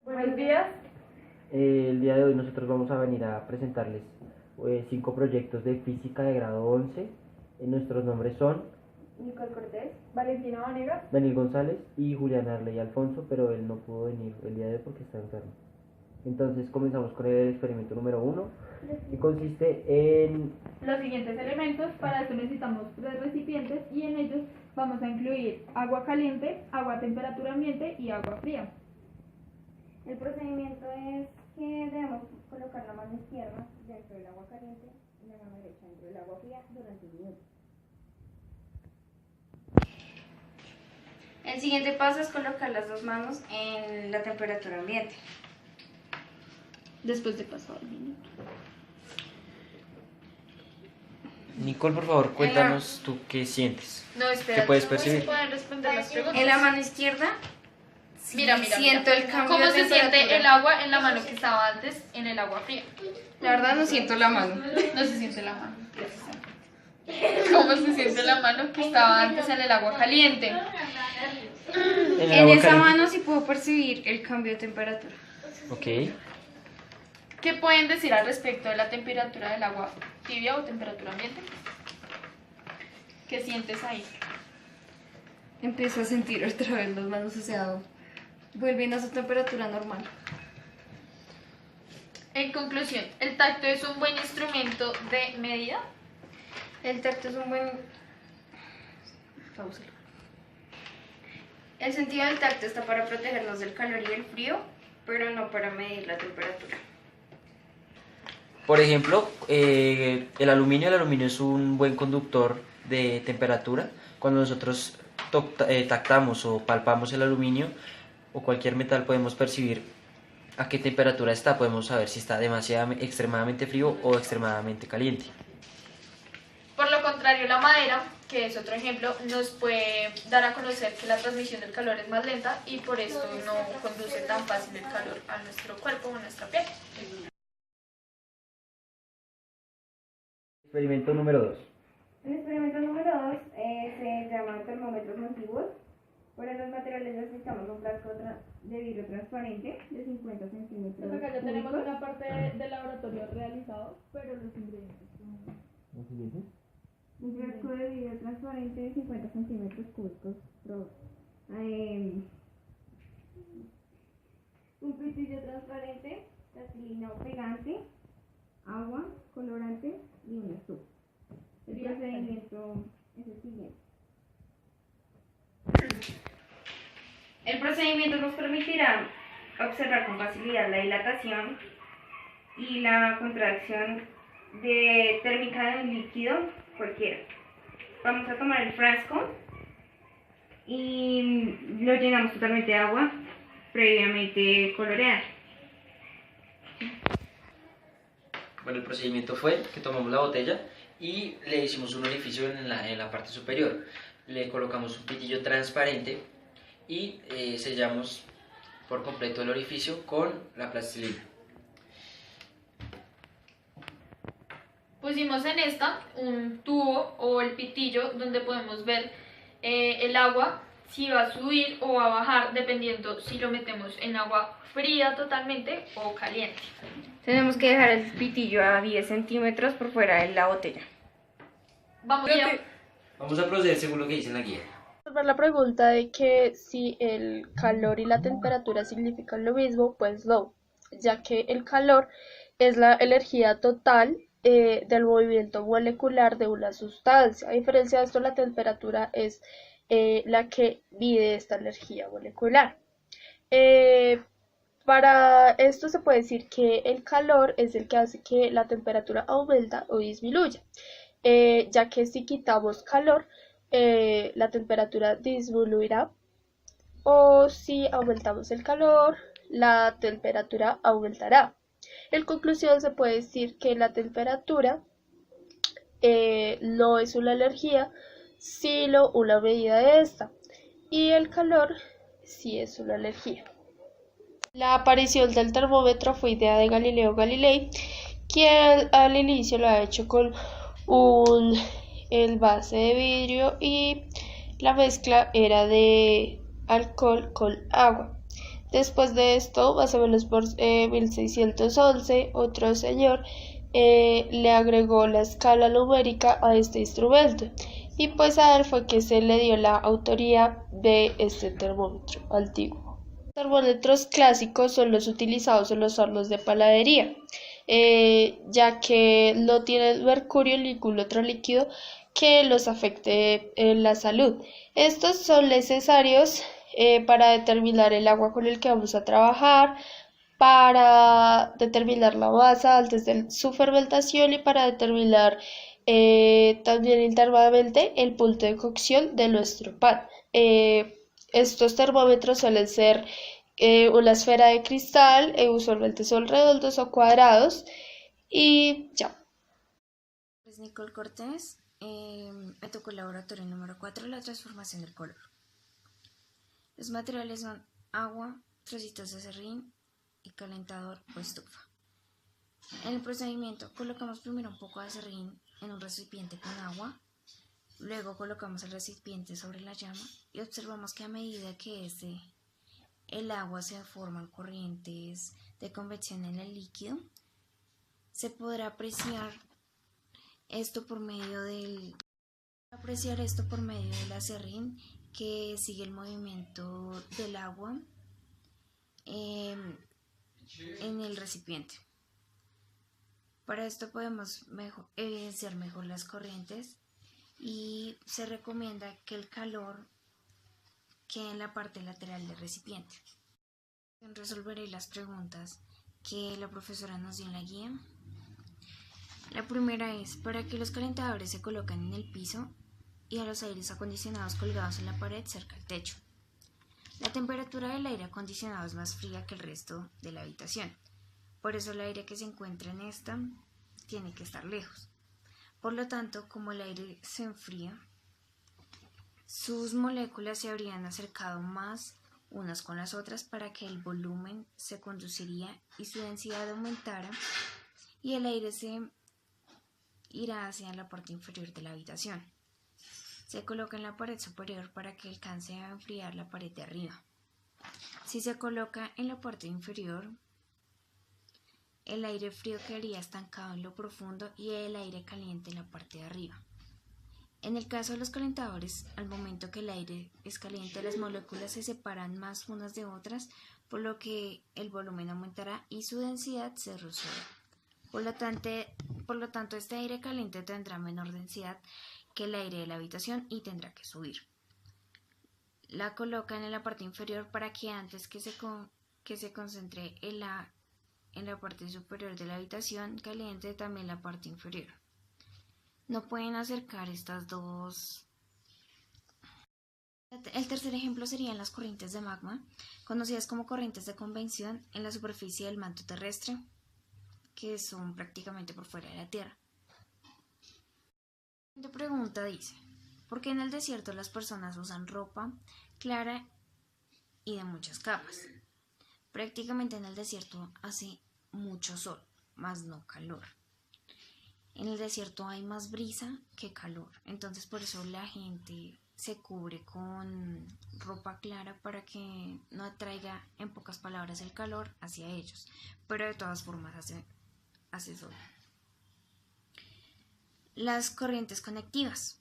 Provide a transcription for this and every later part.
Buenos días. El día de hoy nosotros vamos a venir a presentarles 5 proyectos de física de grado 11. Nuestros nombres son Nicole Cortés, Valentina Vanegas. Daniel González y Julián Arley Alfonso, pero él no pudo venir el día de hoy porque está enfermo. Entonces comenzamos con el experimento número 1, que consiste en los siguientes elementos. Para esto necesitamos 3 recipientes y en ellos vamos a incluir agua caliente, agua a temperatura ambiente y agua fría. El procedimiento es que debemos colocar la mano izquierda dentro del agua caliente y la mano derecha dentro del agua fría durante 1 minuto. El siguiente paso es colocar las dos manos en la temperatura ambiente. Después de pasado el minuto. Nicole, por favor, cuéntanos tú qué sientes. No, espera. ¿Qué puedes ¿Cómo se percibir? pueden responder las preguntas? En la mano izquierda Mira. siento el cambio ¿Cómo de se siente temperatura. el agua en la mano que estaba antes en el agua fría? La verdad no siento la mano. No se siente la mano, precisamente. ¿Cómo se siente la mano que estaba antes en el agua caliente? En el En agua esa caliente. mano sí puedo percibir el cambio de temperatura. Ok. ¿Qué pueden decir al respecto de la temperatura del agua tibia o temperatura ambiente? ¿Qué sientes ahí? Empiezo a sentir otra vez las manos, o sea, vuelven a su temperatura normal. En conclusión, ¿el tacto es un buen instrumento de medida? El tacto es un buen... Pausalo. El sentido del tacto está para protegernos del calor y el frío, pero no para medir la temperatura. Por ejemplo, el aluminio es un buen conductor de temperatura. Cuando nosotros tactamos o palpamos el aluminio o cualquier metal, podemos percibir a qué temperatura está. Podemos saber si está extremadamente frío o extremadamente caliente. Por lo contrario, la madera, que es otro ejemplo, nos puede dar a conocer que la transmisión del calor es más lenta y por esto no conduce tan fácil el calor a nuestro cuerpo o a nuestra piel. Experimento número 2. El experimento número 2 se llama termómetros antiguos. Para los materiales necesitamos un frasco de vidrio transparente de 50 centímetros Pues acá ya tenemos cúbicos. una parte del laboratorio realizado, pero los ingredientes son... Un frasco de vidrio transparente de 50 centímetros cúbicos. Un pitillo transparente, plastilina o pegante, agua, colorante y un estufa. El procedimiento es el siguiente. El procedimiento nos permitirá observar con facilidad la dilatación y la contracción térmica de un líquido cualquiera. Vamos a tomar el frasco y lo llenamos totalmente de agua previamente coloreada. Bueno, el procedimiento fue que tomamos la botella y le hicimos un orificio en la parte superior. Le colocamos un pitillo transparente y sellamos por completo el orificio con la plastilina. Pusimos en esta un tubo o el pitillo donde podemos ver el agua, si va a subir o va a bajar dependiendo si lo metemos en agua fría totalmente o caliente. Tenemos que dejar el pitillo a 10 centímetros por fuera de la botella. Vamos a proceder según lo que dice la guía. Resolver la pregunta de que si el calor y la temperatura significan lo mismo, pues no, ya que el calor es la energía total del movimiento molecular de una sustancia. A diferencia de esto, la temperatura es la que mide esta energía molecular. Para esto se puede decir que el calor es el que hace que la temperatura aumenta o disminuya, ya que si quitamos calor, la temperatura disminuirá, o si aumentamos el calor, la temperatura aumentará. En conclusión, se puede decir que la temperatura no es una energía, sino una medida de esta, y el calor sí es una energía. La aparición del termómetro fue idea de Galileo Galilei, quien al inicio lo ha hecho con un envase de vidrio y la mezcla era de alcohol con agua. Después de esto, más o menos por 1611, otro señor le agregó la escala numérica a este instrumento y pues a él fue que se le dio la autoría de este termómetro antiguo. Los termómetros clásicos son los utilizados en los hornos de panadería, ya que no tienen mercurio ni ningún otro líquido que los afecte en la salud. Estos son necesarios para determinar el agua con el que vamos a trabajar, para determinar la masa antes de su fermentación y para determinar también internamente el punto de cocción de nuestro pan. Estos termómetros suelen ser una esfera de cristal, usualmente son redondos o cuadrados y ya. Pues Nicole Cortés, me tocó el laboratorio número 4, la transformación del color. Los materiales son agua, trocitos de serrín y calentador o estufa. En el procedimiento colocamos primero un poco de serrín en un recipiente con agua, luego colocamos el recipiente sobre la llama y observamos que a medida que el agua se forman corrientes de convección en el líquido, se podrá apreciar esto por medio del aserrín que sigue el movimiento del agua en el recipiente. Para esto podemos evidenciar mejor las corrientes y se recomienda que el calor quede en la parte lateral del recipiente. Resolveré las preguntas que la profesora nos dio en la guía. La primera es: ¿para qué los calentadores se colocan en el piso y a los aires acondicionados colgados en la pared cerca del techo? La temperatura del aire acondicionado es más fría que el resto de la habitación, por eso el aire que se encuentra en esta tiene que estar lejos. Por lo tanto, como el aire se enfría, sus moléculas se habrían acercado más unas con las otras para que el volumen se conduciría y su densidad aumentara y el aire se irá hacia la parte inferior de la habitación. Se coloca en la pared superior para que alcance a enfriar la pared de arriba. Si se coloca en la parte inferior, el aire frío quedaría estancado en lo profundo y el aire caliente en la parte de arriba. En el caso de los calentadores, al momento que el aire es caliente, las moléculas se separan más unas de otras, por lo que el volumen aumentará y su densidad se reducirá. Por lo tanto, este aire caliente tendrá menor densidad que el aire de la habitación y tendrá que subir. La colocan en la parte inferior para que antes que se concentre en la parte superior de la habitación caliente también la parte inferior. No pueden acercar estas dos. El tercer ejemplo serían las corrientes de magma, conocidas como corrientes de convección en la superficie del manto terrestre, que son prácticamente por fuera de la Tierra. La pregunta dice: ¿por qué en el desierto las personas usan ropa clara y de muchas capas? Prácticamente en el desierto hace mucho sol, más no calor. En el desierto hay más brisa que calor, entonces por eso la gente se cubre con ropa clara para que no atraiga, en pocas palabras, el calor hacia ellos, pero de todas formas hace sol. Las corrientes conectivas.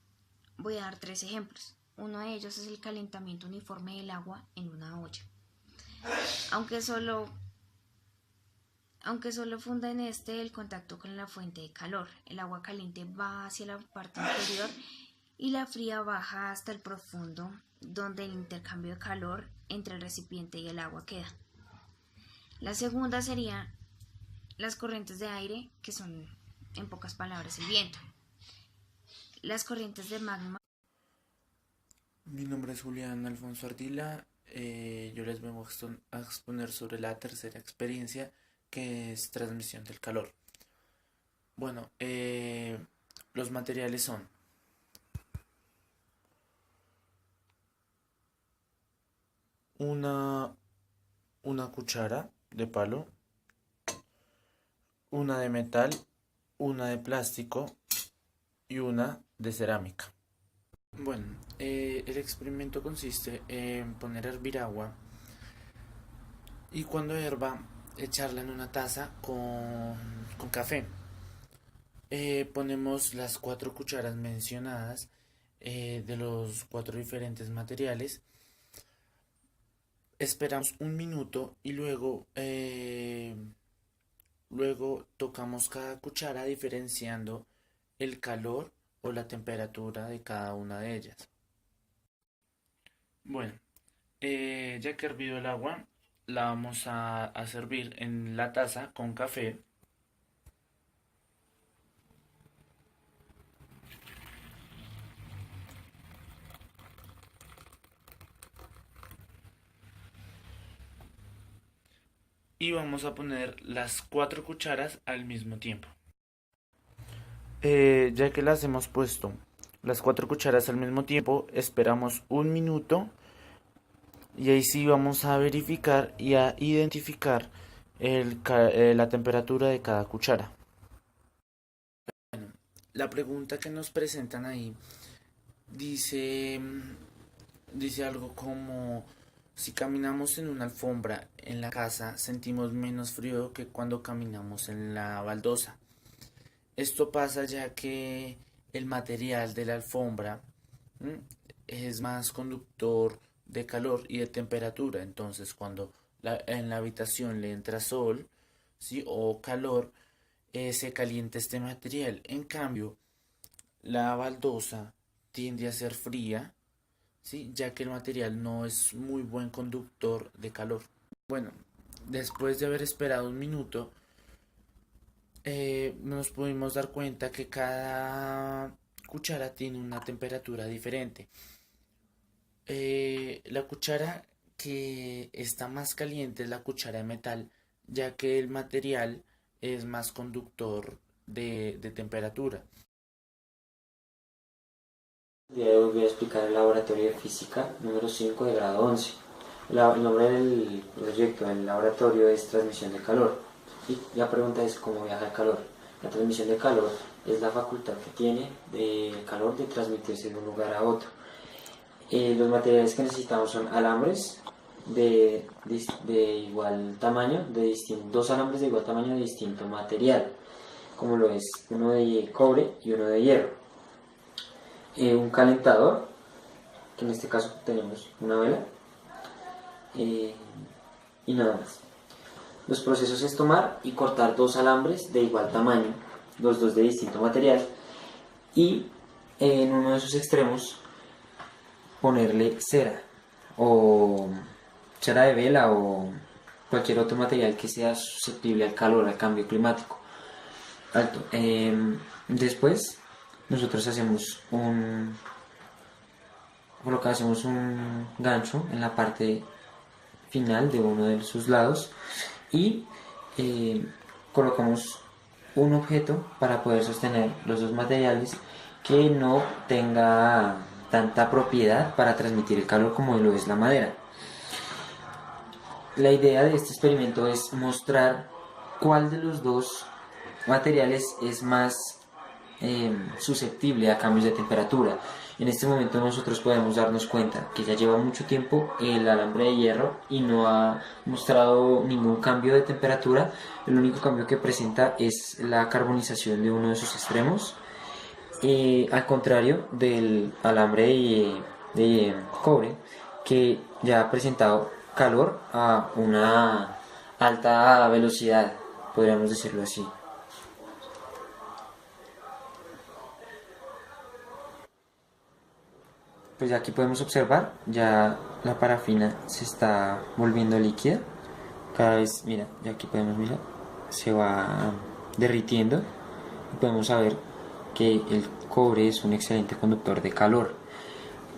Voy a dar 3 ejemplos. Uno de ellos es el calentamiento uniforme del agua en una olla. Aunque solo funda en el contacto con la fuente de calor, el agua caliente va hacia la parte inferior y la fría baja hasta el profundo, donde el intercambio de calor entre el recipiente y el agua queda. La segunda sería las corrientes de aire, que son, en pocas palabras, el viento. Las corrientes de magma. Mi nombre es Julián Alfonso Ardila. Yo les vengo a exponer sobre la tercera experiencia, que es transmisión del calor. Bueno, los materiales son una cuchara de palo, una de metal, una de plástico y una de cerámica. Bueno, el experimento consiste en poner a hervir agua y cuando hierva, echarla en una taza con café. Ponemos las 4 cucharas mencionadas de los 4 diferentes materiales. Esperamos un minuto y luego tocamos cada cuchara diferenciando el calor o la temperatura de cada una de ellas. Bueno, ya que ha hervido el agua, la vamos a servir en la taza con café. Y vamos a poner las 4 cucharas al mismo tiempo. Ya que las hemos puesto las 4 cucharas al mismo tiempo, esperamos un minuto y ahí sí vamos a verificar y a identificar la temperatura de cada cuchara. Bueno, la pregunta que nos presentan ahí dice algo como: si caminamos en una alfombra en la casa, sentimos menos frío que cuando caminamos en la baldosa. Esto pasa ya que el material de la alfombra es más conductor de calor y de temperatura. Entonces, cuando en la habitación le entra sol, ¿sí?, o calor, se calienta este material. En cambio, la baldosa tiende a ser fría, ¿sí?, ya que el material no es muy buen conductor de calor. Bueno, después de haber esperado un minuto, nos pudimos dar cuenta que cada cuchara tiene una temperatura diferente. La cuchara que está más caliente es la cuchara de metal, ya que el material es más conductor de temperatura. El día de hoy voy a explicar el laboratorio de física número 5 de grado 11. El nombre del proyecto del laboratorio es transmisión de calor. Y la pregunta es: ¿cómo viaja el calor? La transmisión de calor es la facultad que tiene el calor de transmitirse de un lugar a otro. Los materiales que necesitamos son alambres de igual tamaño, dos alambres de igual tamaño de distinto material, como lo es uno de cobre y uno de hierro. Un calentador, que en este caso tenemos una vela, y nada más. Los procesos es tomar y cortar dos alambres de igual tamaño, los dos de distinto material, y en uno de sus extremos ponerle cera, o cera de vela, o cualquier otro material que sea susceptible al calor, al cambio climático. Después nosotros colocamos un gancho en la parte final de uno de sus lados y colocamos un objeto para poder sostener los dos materiales que no tenga tanta propiedad para transmitir el calor como lo es la madera. La idea de este experimento es mostrar cuál de los dos materiales es más susceptible a cambios de temperatura. En este momento nosotros podemos darnos cuenta que ya lleva mucho tiempo el alambre de hierro y no ha mostrado ningún cambio de temperatura. El único cambio que presenta es la carbonización de uno de sus extremos, al contrario del alambre de cobre, que ya ha presentado calor a una alta velocidad, podríamos decirlo así. Pues aquí podemos observar, ya la parafina se está volviendo líquida. Cada vez, mira, ya aquí podemos mirar, se va derritiendo. Y podemos saber que el cobre es un excelente conductor de calor.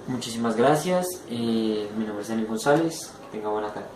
Muchísimas gracias. Mi nombre es Daniel González. Que tenga buena tarde.